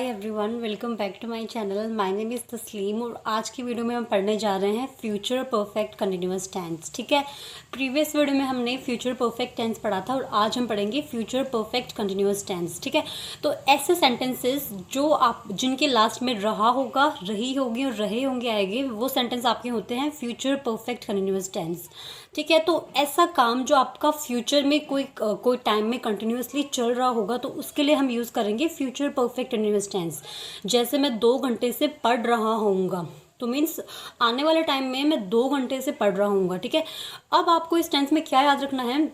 Hi everyone, welcome back to my channel. My name is Taslim और आज की video में हम पढ़ने जा रहे हैं फ्यूचर परफेक्ट कंटिन्यूअस टेंस। ठीक है, प्रीवियस वीडियो में हमने फ्यूचर परफेक्ट टेंस पढ़ा था और आज हम पढ़ेंगे फ्यूचर परफेक्ट कंटिन्यूअस टेंस। ठीक है, तो ऐसे सेंटेंसेस जो आप जिनके लास्ट में रहा होगा, रही होगी और रहे होंगे आएंगे, वो सेंटेंस आपके होते हैं फ्यूचर परफेक्ट कंटिन्यूअस टेंस। ठीक है, तो ऐसा काम जो आपका फ्यूचर में कोई टाइम में कंटिन्यूअसली चल रहा होगा तो उसके लिए हम यूज़ करेंगे फ्यूचर परफेक्ट कंटिन्यूअस टेंस। जैसे मैं 2 घंटे से पढ़ रहा होऊंगा, तो मीन्स आने वाले टाइम में मैं 2 घंटे से पढ़ रहा हूँगा। ठीक है, अब आपको इस टेंस में क्या याद रखना है,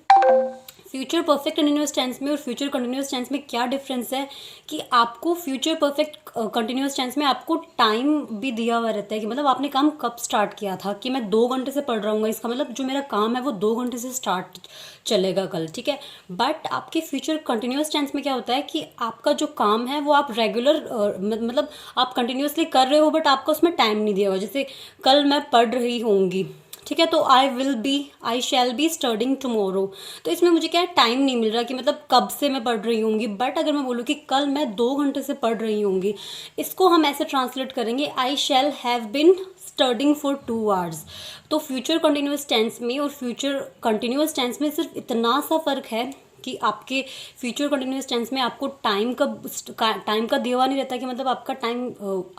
फ्यूचर परफेक्ट कंटिन्यूअस टेंस में और फ्यूचर कंटिन्यूअस टेंस में क्या डिफरेंस है कि आपको फ्यूचर परफेक्ट कंटिन्यूअस टेंस में आपको टाइम भी दिया हुआ रहता है कि मतलब आपने काम कब स्टार्ट किया था कि मैं 2 घंटे से पढ़ रहा हूँ, इसका मतलब जो मेरा काम है वो 2 घंटे से स्टार्ट चलेगा कल। ठीक है, बट आपके फ्यूचर कंटिन्यूअस टेंस में क्या होता है कि आपका जो काम है वो आप रेगुलर मतलब आप कंटिन्यूअसली कर रहे हो बट आपको उसमें टाइम नहीं दिया हुआ। जैसे कल मैं पढ़ रही होंगी, ठीक है, तो आई शैल बी स्टडिंग टुमारो, तो इसमें मुझे क्या है, टाइम नहीं मिल रहा कि मतलब कब से मैं पढ़ रही होंगी। बट अगर मैं बोलूँ कि कल मैं 2 घंटे से पढ़ रही होंगी, इसको हम ऐसे ट्रांसलेट करेंगे, I shall have been studying for 2 hours. तो फ्यूचर कंटिन्यूअस टेंस में और फ्यूचर कंटिन्यूअस टेंस में सिर्फ इतना सा फ़र्क है कि आपके फ्यूचर कंटिन्यूअस टेंस में आपको टाइम का दिया हुआ नहीं रहता कि मतलब आपका टाइम,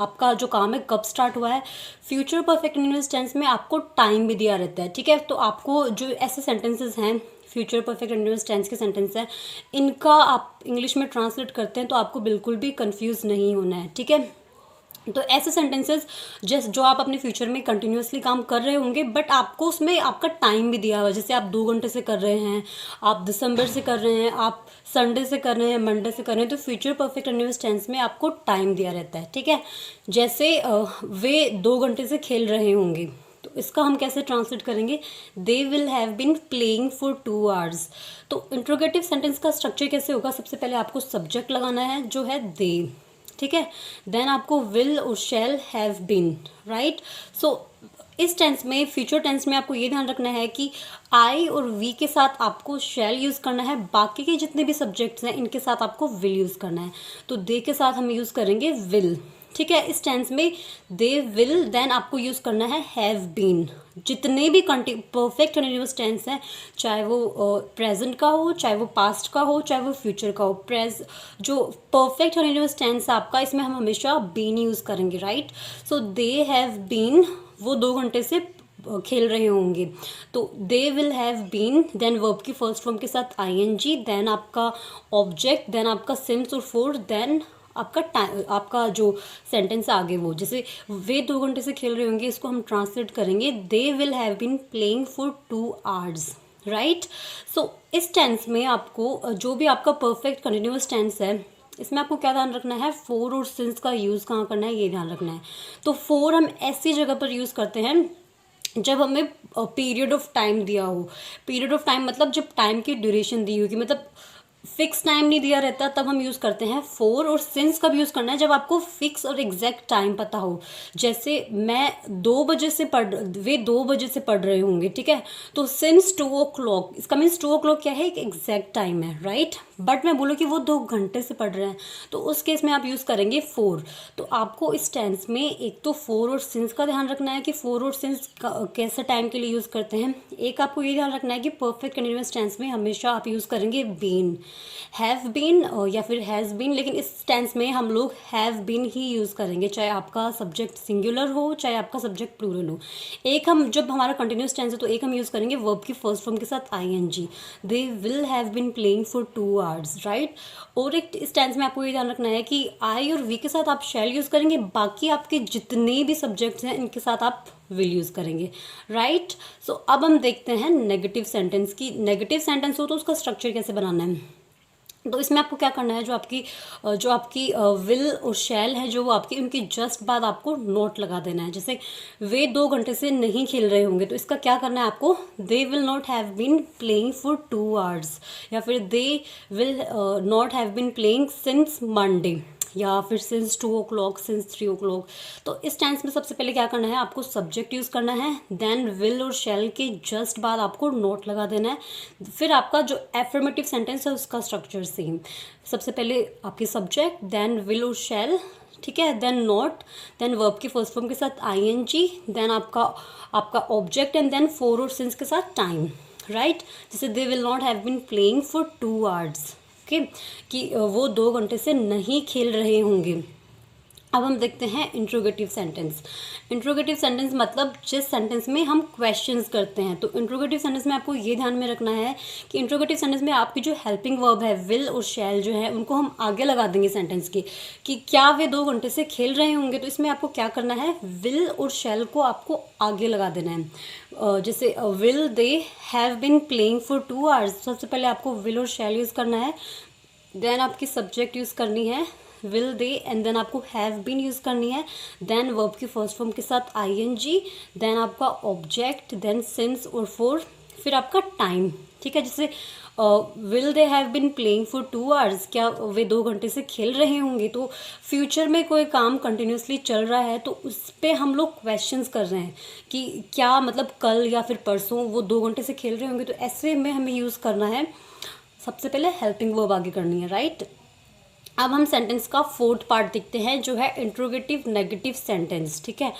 आपका जो काम है कब स्टार्ट हुआ है। फ्यूचर परफेक्ट कंटिन्यूअस टेंस में आपको टाइम भी दिया रहता है। ठीक है, तो आपको जो ऐसे सेंटेंसेस हैं, फ्यूचर परफेक्ट कंटिन्यूअस टेंस के सेंटेंस हैं, इनका आप इंग्लिश में ट्रांसलेट करते हैं तो आपको बिल्कुल भी कंफ्यूज नहीं होना है। ठीक है, तो ऐसे सेंटेंसेस जो आप अपने फ्यूचर में कंटिन्यूअसली काम कर रहे होंगे बट आपको उसमें आपका टाइम भी दिया हुआ है। जैसे आप 2 घंटे से कर रहे हैं, आप दिसंबर से कर रहे हैं, आप संडे से कर रहे हैं, मंडे से कर रहे हैं, तो फ्यूचर परफेक्ट कंटिन्यूअस टेंस में आपको टाइम दिया रहता है। ठीक है, जैसे वे 2 घंटे से खेल रहे होंगे, तो इसका हम कैसे ट्रांसलेट करेंगे, they will have been playing for 2 hours. तो इंट्रोगेटिव सेंटेंस का स्ट्रक्चर कैसे होगा, सबसे पहले आपको सब्जेक्ट लगाना है जो है दे। ठीक है, देन आपको विल और शैल हैव बीन, राइट। सो इस टेंस में, फ्यूचर टेंस में आपको ये ध्यान रखना है कि आई और वी के साथ आपको शैल यूज़ करना है, बाकी के जितने भी सब्जेक्ट्स हैं इनके साथ आपको विल यूज़ करना है। तो दे के साथ हम यूज़ करेंगे विल। ठीक है, इस टेंस में दे विल, देन आपको यूज़ करना है हैव बीन। जितने भी परफेक्ट कंटिन्यूअस टेंस हैं, चाहे वो प्रेजेंट का हो, चाहे वो पास्ट का हो, चाहे वो फ्यूचर का हो, जो परफेक्ट कंटिन्यूअस टेंस है आपका, इसमें हम हमेशा बीन यूज़ करेंगे, right. So they have been, वो 2 घंटे से खेल रहे होंगे, तो they will have been, then verb की फर्स्ट फॉर्म के साथ आईएनजी, देन आपका ऑब्जेक्ट, देन आपका सिंस और फोर, देन आपका जो सेंटेंस आगे वो, जैसे वे 2 घंटे से खेल रहे होंगे, इसको हम ट्रांसलेट करेंगे they will have been playing for 2 hours, right. So इस टेंस में आपको जो भी आपका परफेक्ट कंटिन्यूअस टेंस है, इसमें आपको क्या ध्यान रखना है, फोर और सिंस का यूज़ कहाँ करना है ये ध्यान रखना है। तो फोर हम ऐसी जगह पर यूज़ करते हैं जब हमें पीरियड ऑफ टाइम दिया हो। पीरियड ऑफ टाइम मतलब जब टाइम की ड्यूरेशन दी होगी, मतलब फिक्स टाइम नहीं दिया रहता, तब हम यूज़ करते हैं फोर। और सिंस कब यूज़ करना है, जब आपको फिक्स और एग्जैक्ट टाइम पता हो। जैसे मैं 2 बजे से वे 2 बजे से पढ़ रहे होंगे, ठीक है, तो सिंस 2 o'clock, इसका मीन्स 2 o'clock क्या है, एक एग्जैक्ट टाइम है, राइट। बट मैं बोलूँ कि वो 2 घंटे से पढ़ रहे हैं, तो उस केस में आप यूज़ करेंगे फोर। तो आपको इस टेंस में एक तो फोर और सिंस का ध्यान रखना है कि फोर और सिंस कैसे टाइम के लिए यूज़ करते हैं। एक आपको ये ध्यान रखना है कि परफेक्ट कंटिन्यूअस टेंस में हमेशा आप यूज़ करेंगे बीन, हैव बीन या फिर हैज़ बीन, लेकिन इस टेंस में हम लोग हैव बीन ही यूज़ करेंगे, चाहे आपका सब्जेक्ट सिंगुलर हो चाहे आपका सब्जेक्ट प्लूरल हो। एक हम, जब हमारा कंटिन्यूअस टेंस है तो एक हम यूज़ करेंगे वर्ब की फर्स्ट फॉर्म के साथ ING, they will have been playing for 2 hours, right. और एक इस टेंस में आपको ये ध्यान रखना है कि आई और वी के साथ आप शैल यूज़ करेंगे, बाकी आपके जितने भी सब्जेक्ट्स हैं इनके साथ आप विल यूज़ करेंगे, राइट। सो अब हम देखते हैं नेगेटिव सेंटेंस की। नेगेटिव सेंटेंस हो तो उसका स्ट्रक्चर कैसे बनाना है। तो इसमें आपको क्या करना है, जो आपकी विल और शैल है, जो वो आपकी, उनकी जस्ट बाद आपको नोट लगा देना है। जैसे वे 2 घंटे से नहीं खेल रहे होंगे, तो इसका क्या करना है आपको, they will not have been playing for 2 hours, या फिर they will not have been playing since Monday, या फिर सिंस 2 o'clock, सिंस 3 o'clock। तो इस टेंस में सबसे पहले क्या करना है, आपको सब्जेक्ट यूज़ करना है, देन विल और शैल के जस्ट बाद आपको नोट लगा देना है। फिर आपका जो एफर्मेटिव सेंटेंस है उसका स्ट्रक्चर सेम, सबसे पहले आपकी सब्जेक्ट, देन विल और शैल, ठीक है, देन नोट, देन वर्ब की फर्स्ट फॉर्म के साथ आईएनजी, देन आपका ऑब्जेक्ट, एंड देन फोर और सिंस के साथ टाइम, राइट। जैसे they will not have been playing for 2 hours, okay, कि वो 2 घंटे से नहीं खेल रहे होंगे। अब हम देखते हैं इंट्रोगेटिव सेंटेंस। इंट्रोगेटिव सेंटेंस मतलब जिस सेंटेंस में हम क्वेश्चंस करते हैं। तो इंट्रोगेटिव सेंटेंस में आपको ये ध्यान में रखना है कि इंट्रोगेटिव सेंटेंस में आपकी जो हेल्पिंग वर्ब है विल और शैल जो है उनको हम आगे लगा देंगे सेंटेंस के, कि क्या वे 2 घंटे से खेल रहे होंगे। तो इसमें आपको क्या करना है, विल और शैल को आपको आगे लगा देना है। जैसे will they have been playing for 2 hours, सबसे पहले आपको विल और शैल यूज़ करना है, देन आपकी सब्जेक्ट यूज़ करनी है विल दे, एंड देन आपको हैव बीन यूज़ करनी है, देन वर्ब की फर्स्ट फॉर्म के साथ आईएनजी, देन आपका ऑब्जेक्ट, देन सिंस और फॉर, फिर आपका टाइम, ठीक है। जैसे will they have been playing for 2 hours, क्या वे 2 घंटे से खेल रहे होंगे। तो फ्यूचर में कोई काम कंटिन्यूसली चल रहा है तो उस पर हम लोग क्वेश्चंस कर रहे हैं कि क्या मतलब कल या फिर परसों वो 2 घंटे से खेल रहे होंगे। तो ऐसे में हमें यूज़ करना है, सबसे पहले हेल्पिंग वर्ब आगे करनी है, राइट। अब हम सेंटेंस का फोर्थ पार्ट देखते हैं जो है इंट्रोगेटिव नेगेटिव सेंटेंस, ठीक है।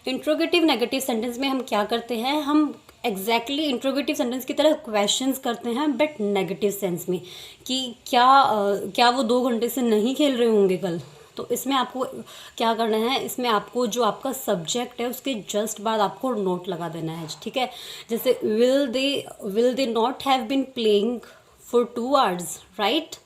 इंट्रोगेटिव नेगेटिव सेंटेंस में हम क्या करते हैं, हम एग्जैक्टली इंट्रोगेटिव सेंटेंस की तरह क्वेश्चंस करते हैं बट नेगेटिव सेंस में, कि क्या वो 2 घंटे से नहीं खेल रहे होंगे कल। तो इसमें आपको क्या करना है, इसमें आपको जो आपका सब्जेक्ट है उसके जस्ट बाद आपको नोट लगा देना है, ठीक है। जैसे will they not have been playing for 2 hours, right.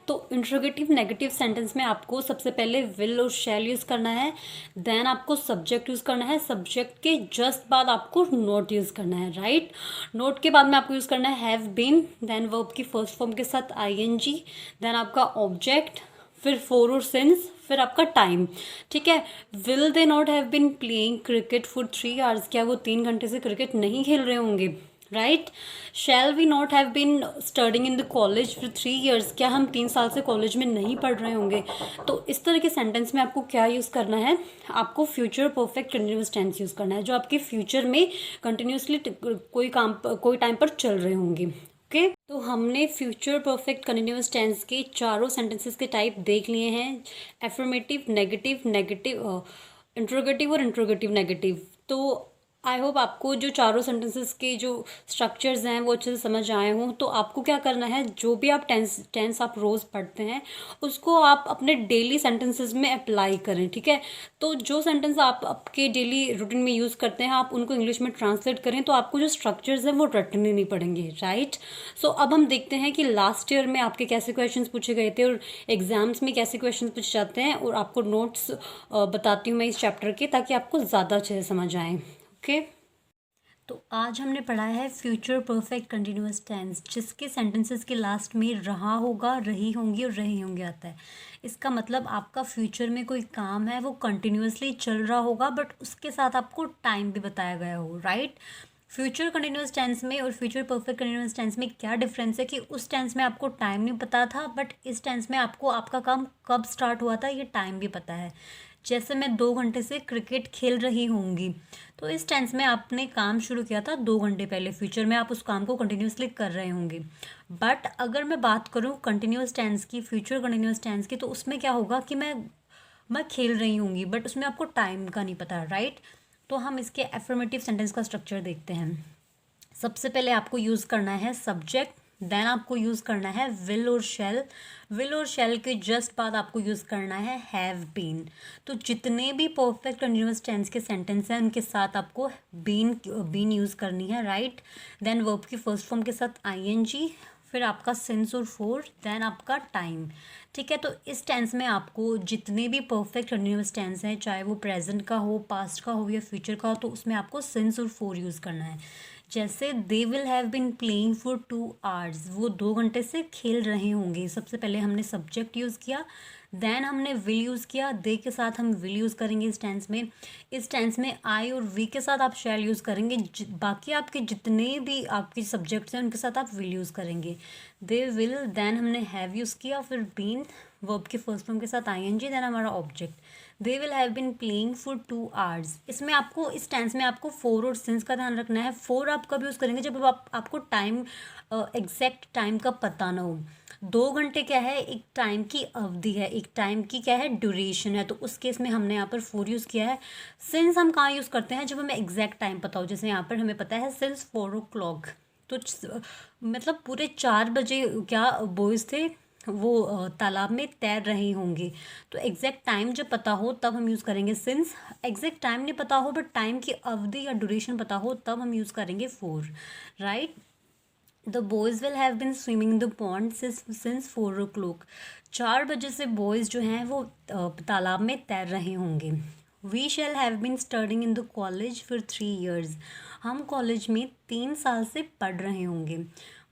तो इंट्रोगेटिव नेगेटिव सेंटेंस में आपको सबसे पहले विल और शैल यूज़ करना है, देन आपको सब्जेक्ट यूज़ करना है, सब्जेक्ट के जस्ट बाद आपको नोट यूज़ करना है, राइट। नोट के बाद में आपको यूज़ करना है हैव बीन, देन वर्ब की फर्स्ट फॉर्म के साथ आईएनजी, देन आपका ऑब्जेक्ट, फिर फोर और सिंस, फिर आपका टाइम, ठीक है। Will they not have been playing cricket for 3 hours, क्या वो 3 घंटे से क्रिकेट नहीं खेल रहे होंगे, right. Shall we not have been studying in the college for 3 years, क्या हम 3 साल से कॉलेज में नहीं पढ़ रहे होंगे। तो इस तरह के सेंटेंस में आपको क्या यूज़ करना है, आपको future perfect continuous tense use करना है, जो आपके फ्यूचर में कंटिन्यूसली कोई टाइम पर चल रहे होंगे, ओके। तो हमने फ्यूचर परफेक्ट कंटिन्यूअस टेंस के चारों सेंटेंसेस के टाइप देख लिए हैं, एफर्मेटिव, नेगेटिव, इंट्रोगेटिव और इंट्रोगेटिव नेगेटिव। तो आई होप आपको जो चारों सेंटेंसेस के जो स्ट्रक्चर्स हैं वो अच्छे से समझ आए हों। तो आपको क्या करना है, जो भी आप टेंस आप रोज़ पढ़ते हैं उसको आप अपने डेली सेंटेंसेस में अप्लाई करें, ठीक है। तो जो सेंटेंस आप आपके डेली रूटीन में यूज़ करते हैं आप उनको इंग्लिश में ट्रांसलेट करें, तो आपको जो स्ट्रक्चर्स हैं वो रटने नहीं पड़ेंगे, राइट। सो अब हम देखते हैं कि लास्ट ईयर में आपके कैसे क्वेश्चन पूछे गए थे और एग्जाम्स में कैसे क्वेश्चन पूछे जाते हैं, और आपको नोट्स बताती हूँ मैं इस चैप्टर के, ताकि आपको ज़्यादा अच्छे से समझ आए, ओके। तो आज हमने पढ़ा है फ्यूचर परफेक्ट कंटिन्यूअस टेंस, जिसके सेंटेंसेस के लास्ट में रहा होगा, रही होंगी और रहे होंगे आता है। इसका मतलब आपका फ्यूचर में कोई काम है वो कंटिन्यूअसली चल रहा होगा बट उसके साथ आपको टाइम भी बताया गया हो, राइट। फ्यूचर कंटिन्यूअस टेंस में और फ्यूचर परफेक्ट कंटिन्यूअस टेंस में क्या डिफरेंस है कि उस टेंस में आपको टाइम नहीं पता था, बट इस टेंस में आपको आपका काम कब स्टार्ट हुआ था ये टाइम भी पता है। जैसे मैं 2 घंटे से क्रिकेट खेल रही होंगी, तो इस टेंस में आपने काम शुरू किया था 2 घंटे पहले, फ्यूचर में आप उस काम को कंटिन्यूसली कर रहे होंगे। बट अगर मैं बात करूँ कंटिन्यूस टेंस की, फ्यूचर कंटिन्यूस टेंस की, तो उसमें क्या होगा कि मैं खेल रही होंगी बट उसमें आपको टाइम का नहीं पता, राइट। तो हम इसके एफर्मेटिव सेंटेंस का स्ट्रक्चर देखते हैं। सबसे पहले आपको यूज़ करना है सब्जेक्ट, देन आपको यूज़ करना है विल और शैल, विल और शैल के जस्ट बाद आपको यूज़ करना है हैव बीन। तो जितने भी परफेक्ट कंटिन्यूअस टेंस के सेंटेंस हैं उनके साथ आपको बीन यूज़ करनी है, राइट। देन वर्ब की फर्स्ट फॉर्म के साथ आईएनजी, फिर आपका सिंस और फोर, देन आपका टाइम, ठीक है। तो इस टेंस में आपको जितने भी परफेक्ट कंटिन्यूअस टेंस हैं, चाहे वो प्रेजेंट का हो, पास्ट का हो या फ्यूचर का हो, तो उसमें आपको सिंस और फोर यूज़ करना है। जैसे they will have been playing for 2 hours, वो 2 घंटे से खेल रहे होंगे। सबसे पहले हमने सब्जेक्ट यूज़ किया, देन हमने विल यूज़ किया, दे के साथ हम विल यूज़ करेंगे इस टेंस में। इस टेंस में आई और वी के साथ आप शैल यूज़ करेंगे। बाकी आपके जितने भी आपके सब्जेक्ट्स हैं उनके साथ आप विल यूज़ करेंगे। दे विल, देन हमने हैव यूज़ किया, फिर बीन वर्ब के फर्स्ट फॉर्म के साथ आईएनजी, देन हमारा object. They will have been playing for 2 hours। इसमें आपको इस टेंस में आपको फोर और सिंस का ध्यान रखना है। फोर आप कब यूज़ करेंगे, जब आपको टाइम एग्जैक्ट टाइम का पता ना हो। 2 घंटे क्या है, एक टाइम की अवधि है, एक टाइम की क्या है, ड्यूरेशन है, तो उस केस में हमने यहाँ पर फोर यूज़ किया है। सिंस हम कहाँ यूज़ करते हैं, जब हमें एग्जैक्ट टाइम पता हो। जैसे यहाँ पर हमें पता है सिंस 4 o'clock, तो मतलब पूरे 4 बजे क्या बॉयज़ थे वो तालाब में तैर रहे होंगे। तो एग्जैक्ट टाइम जब पता हो तब हम यूज़ करेंगे सिंस। एग्जैक्ट टाइम नहीं पता हो बट टाइम की अवधि या ड्यूरेशन पता हो तब हम यूज़ करेंगे four, right. The boys will have bin swimming the pond since 4 o'clock। 4 बजे से बॉयज़ जो हैं वो तालाब में तैर रहे होंगे। We shall have been studying in the college for 3 years। हम कॉलेज में 3 साल से पढ़ रहे होंगे।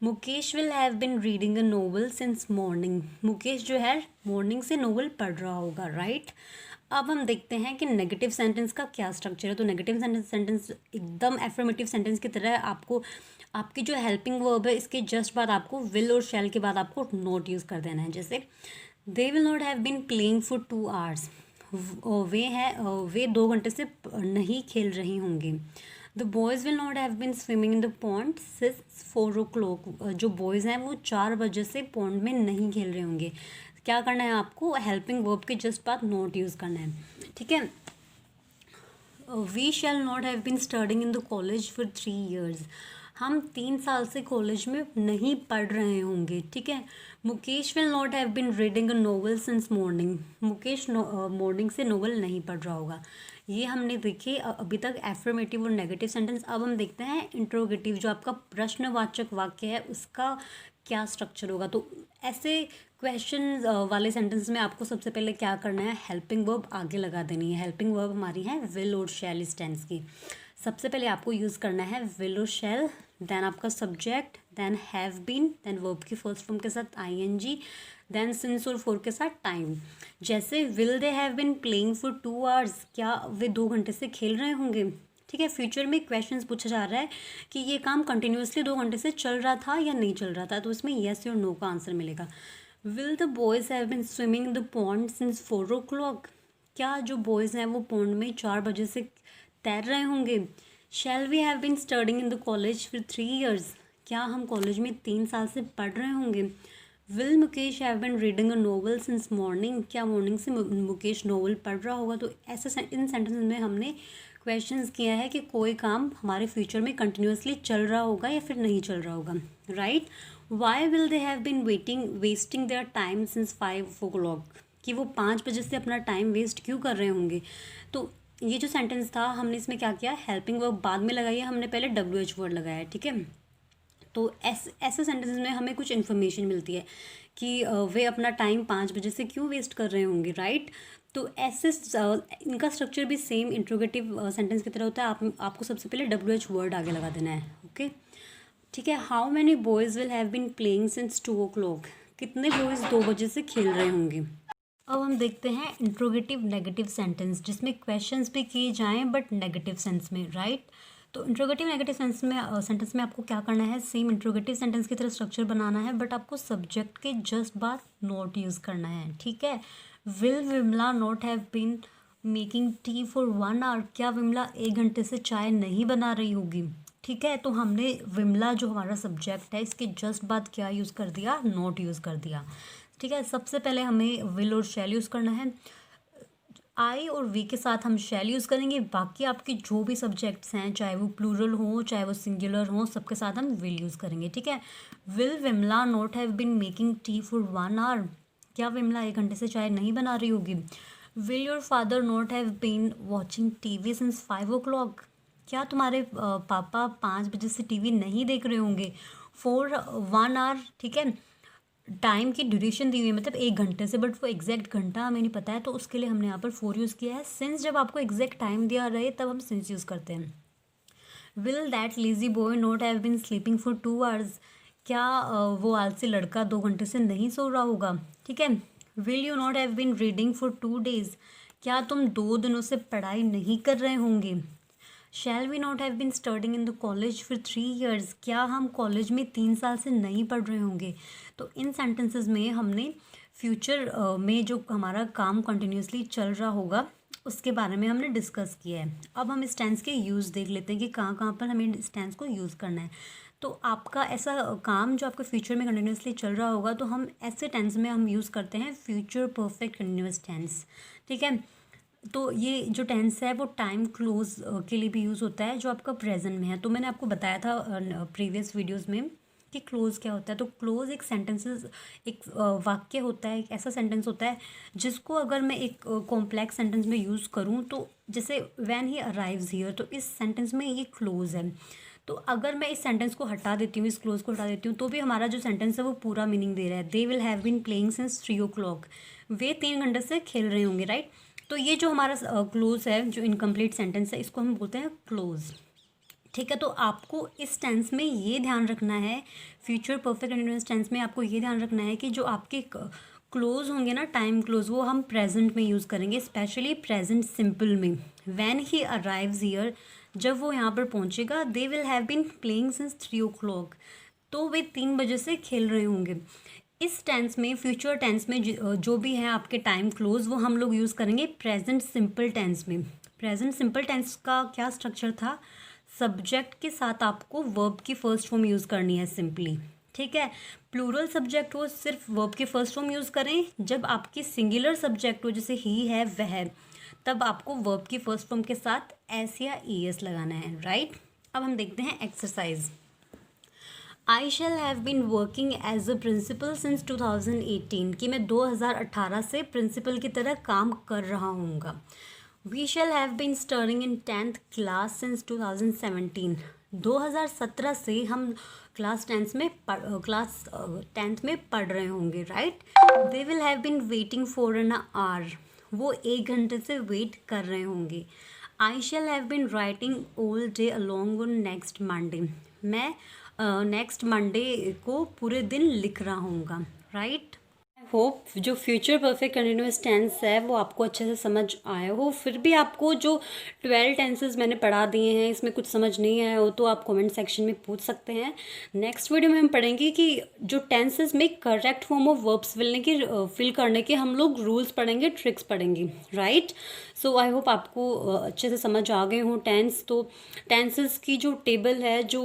Mukesh will have been reading a novel since morning. Mukesh जो है मॉर्निंग से नोवेल पढ़ रहा होगा, राइट। अब हम देखते हैं कि नेगेटिव सेंटेंस का क्या स्ट्रक्चर है। तो नेगेटिव सेंटेंस एकदम एफर्मेटिव सेंटेंस की तरह है। आपको आपकी जो हेल्पिंग वर्ब है इसके जस्ट बाद आपको विल और शैल के बाद आपको नोट यूज़ कर देना है। जैसे they will not have been playing for 2 hours। वे 2 घंटे से नहीं खेल रही होंगी। The boys will not have been swimming in the pond since 4 o'clock। जो बॉयज़ हैं वो 4 बजे से पॉन्ड में नहीं खेल रहे होंगे। क्या करना है आपको, हेल्पिंग वर्ब के जस्ट बाद नोट यूज़ करना है, ठीक है। We shall not have been studying in the college for 3 years। हम 3 साल से कॉलेज में नहीं पढ़ रहे होंगे, ठीक है। Mukesh will not have been reading a novel since morning. Mukesh morning से नोवेल नहीं पढ़ रहा होगा। ये हमने देखे अभी तक एफर्मेटिव और नेगेटिव सेंटेंस। अब हम देखते हैं इंट्रोगेटिव, जो आपका प्रश्नवाचक वाक्य है उसका क्या स्ट्रक्चर होगा। तो ऐसे क्वेश्चन वाले सेंटेंस में आपको सबसे पहले क्या करना है, हेल्पिंग वर्ब आगे लगा देनी है। हेल्पिंग वर्ब हमारी है विल और शैल इस टेंस की। सबसे पहले आपको यूज़ करना है विल और शैल, देन आपका subject, then have been, then verb की फर्स्ट फॉर्म के साथ आईएनजी, देन सिंस और फोर के साथ टाइम। जैसे will they have been playing for 2 hours, क्या वे 2 घंटे से खेल रहे होंगे, ठीक है। फ्यूचर में क्वेश्चंस पूछा जा रहा है कि ये काम कंटिन्यूसली 2 घंटे से चल रहा था या नहीं चल रहा था, तो इसमें येस और नो का आंसर मिलेगा। Will the boys have been swimming in the pond since 4 o'clock। क्या जो बॉयज़ हैं वो पॉन्ड में 4 बजे से तैर रहे होंगे। Shall we have been studying in the college for 3 years। क्या हम कॉलेज में 3 साल से पढ़ रहे होंगे। Will Mukesh have been reading a novel since morning. क्या मॉर्निंग से मुकेश नोवेल पढ़ रहा होगा। तो ऐसे इन सेंटेंस में हमने क्वेश्चंस किया है कि कोई काम हमारे फ्यूचर में कंटिन्यूसली चल रहा होगा या फिर नहीं चल रहा होगा, right. Why will they have been wasting their time since 5 o'clock। कि वो 5 बजे से अपना टाइम वेस्ट क्यों कर रहे होंगे। तो ये जो सेंटेंस था हमने इसमें क्या किया, हेल्पिंग वर्ब बाद में लगाई है, हमने पहले WH वर्ड लगाया है, ठीक है। तो ऐसे सेंटेंस में हमें कुछ इन्फॉर्मेशन मिलती है कि वे अपना टाइम 5 बजे से क्यों वेस्ट कर रहे होंगे, राइट। तो ऐसे इनका स्ट्रक्चर भी सेम इंट्रोगेटिव सेंटेंस की तरह होता है। आपको सबसे पहले WH वर्ड आगे लगा देना है, ओके, ठीक है। How many boys will have been playing since 2 o'clock। कितने बॉयज़ 2 बजे से खेल रहे होंगे। अब हम देखते हैं इंट्रोगेटिव नेगेटिव सेंटेंस, जिसमें क्वेश्चंस भी किए जाएं बट नेगेटिव सेंस में, राइट। तो इंट्रोगेटिव नेगेटिव सेंटेंस में आपको क्या करना है, सेम इंट्रोगेटिव सेंटेंस की तरह स्ट्रक्चर बनाना है, बट आपको सब्जेक्ट के जस्ट बाद नॉट यूज़ करना है, ठीक है। Will Vimla not have been making tea for 1 hour। क्या विमला 1 घंटे से चाय नहीं बना रही होगी, ठीक है। तो हमने विमला जो हमारा सब्जेक्ट है इसके जस्ट बाद क्या यूज़ कर दिया, नॉट यूज़ कर दिया, ठीक है। सबसे पहले हमें विल और शैल यूज़ करना है। आई और वी के साथ हम शैल यूज़ करेंगे। बाकी आपके जो भी सब्जेक्ट्स हैं, चाहे वो प्लूरल हो चाहे वो सिंगुलर हो, सबके साथ हम विल यूज़ करेंगे, ठीक है। Will Vimla not have been making tea for 1 hour। क्या विमला 1 घंटे से चाय नहीं बना रही होगी। Will your father not have been watching TV since 5 o'clock। क्या तुम्हारे पापा 5 बजे से TV नहीं देख रहे होंगे। फॉर 1 hour, ठीक है। टाइम की ड्यूरेशन दी हुई है, मतलब 1 घंटे से, बट वो एग्जैक्ट घंटा हमें नहीं पता है, तो उसके लिए हमने यहाँ पर 4 यूज़ किया है। सिंस जब आपको एग्जैक्ट टाइम दिया रहे तब हम सिंस यूज़ करते हैं। Will that lazy boy not have been sleeping for 2 hours, क्या वो आलसी लड़का 2 घंटे से नहीं सो रहा होगा, ठीक है। Will you not have been reading for 2 days, क्या तुम 2 दिनों से पढ़ाई नहीं कर रहे होंगे। Shall we not have been studying in the college for 3 years, क्या हम कॉलेज में 3 साल से नहीं पढ़ रहे होंगे। तो इन सेंटेंसेस में हमने फ्यूचर में जो हमारा काम कंटिन्यूसली चल रहा होगा उसके बारे में हमने डिस्कस किया है। अब हम इस टेंस के यूज़ देख लेते हैं कि कहाँ कहाँ पर हमें इस टेंस को यूज़ करना है। तो आपका ऐसा काम जो आपके फ्यूचर में कंटिन्यूसली चल रहा होगा तो हम ऐसे टेंस में हम यूज़ करते हैं फ्यूचर परफेक्ट कंटिन्यूस टेंस, ठीक है। तो ये जो टेंस है वो टाइम क्लोज के लिए भी यूज़ होता है जो आपका प्रेजेंट में है। तो मैंने आपको बताया था प्रीवियस वीडियोस में कि क्लोज क्या होता है। तो क्लोज एक सेंटेंसेस, एक वाक्य होता है, एक ऐसा सेंटेंस होता है जिसको अगर मैं एक कॉम्प्लेक्स सेंटेंस में यूज़ करूँ तो जैसे व्हेन ही अराइव्स हियर, तो इस सेंटेंस में ये क्लोज है। तो अगर मैं इस सेंटेंस को हटा देती हूँ, इस क्लोज को हटा देती हूँ, तो भी हमारा जो सेंटेंस है वो पूरा मीनिंग दे रहा है। They will have been playing since 3 o'clock, वे 3 घंटे से खेल रहे होंगे, राइट। तो ये जो हमारा क्लोज है, जो इनकम्प्लीट सेंटेंस है, इसको हम बोलते हैं क्लोज, ठीक है। तो आपको इस टेंस में ये ध्यान रखना है, फ्यूचर परफेक्ट कंटिन्यूअस टेंस में आपको ये ध्यान रखना है कि जो आपके क्लोज होंगे ना, टाइम क्लोज, वो हम प्रेजेंट में यूज़ करेंगे, स्पेशली प्रेजेंट सिंपल में। व्हेन ही अराइव्स हियर, जब वो यहाँ पर पहुँचेगा, they will have been playing since 3 o'clock, तो वे 3 बजे से खेल रहे होंगे। इस टेंस में, फ्यूचर टेंस में जो भी है आपके टाइम क्लोज, वो हम लोग यूज़ करेंगे प्रेजेंट सिंपल टेंस में। प्रेजेंट सिंपल टेंस का क्या स्ट्रक्चर था, सब्जेक्ट के साथ आपको वर्ब की फर्स्ट फॉर्म यूज़ करनी है सिंपली, ठीक है। प्लूरल सब्जेक्ट हो सिर्फ वर्ब की फर्स्ट फॉर्म यूज़ करें, जब आपकी सिंगुलर सब्जेक्ट हो जैसे ही है वह, तब आपको वर्ब की फर्स्ट फॉर्म के साथ एस या ES लगाना है, राइट। अब हम देखते हैं exercise. I shall have been working as a principal since 2018, कि मैं 2018 से प्रिंसिपल की तरह काम कर रहा हूँगा। We shall have been studying in 10th class since 2017, 2017 से हम क्लास 10th में पढ़ रहे होंगे, right. They will have been waiting for an hour, वो 1 घंटे से वेट कर रहे होंगे। I shall have been writing all day along on next Monday, मैं नेक्स्ट मंडे को पूरे दिन लिख रहा हूँगा, राइट। होप जो फ्यूचर परफेक्ट कंटिन्यूअस टेंस है वो आपको अच्छे से समझ आया हो। फिर भी आपको जो 12 टेंसेस मैंने पढ़ा दिए हैं इसमें कुछ समझ नहीं आया हो तो आप कमेंट सेक्शन में पूछ सकते हैं। नेक्स्ट वीडियो में हम पढ़ेंगे कि जो टेंसेस में correct form of verbs fill करने के हम लोग रूल्स पढ़ेंगे, ट्रिक्स पढ़ेंगे, राइट। सो आई होप आपको अच्छे से समझ आ गए हों टेंस। तो टेंसेस की जो टेबल है जो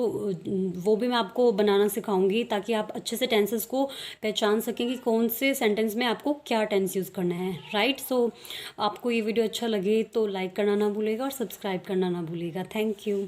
वो भी मैं आपको बनाना सिखाऊंगी ताकि आप अच्छे से टेंसेस को पहचान सकें कि कौन से सेंटेंस में आपको क्या टेंस यूज़ करना है, राइट। सो आपको ये वीडियो अच्छा लगे तो लाइक करना ना भूलिएगा और सब्सक्राइब करना ना भूलिएगा। Thank you.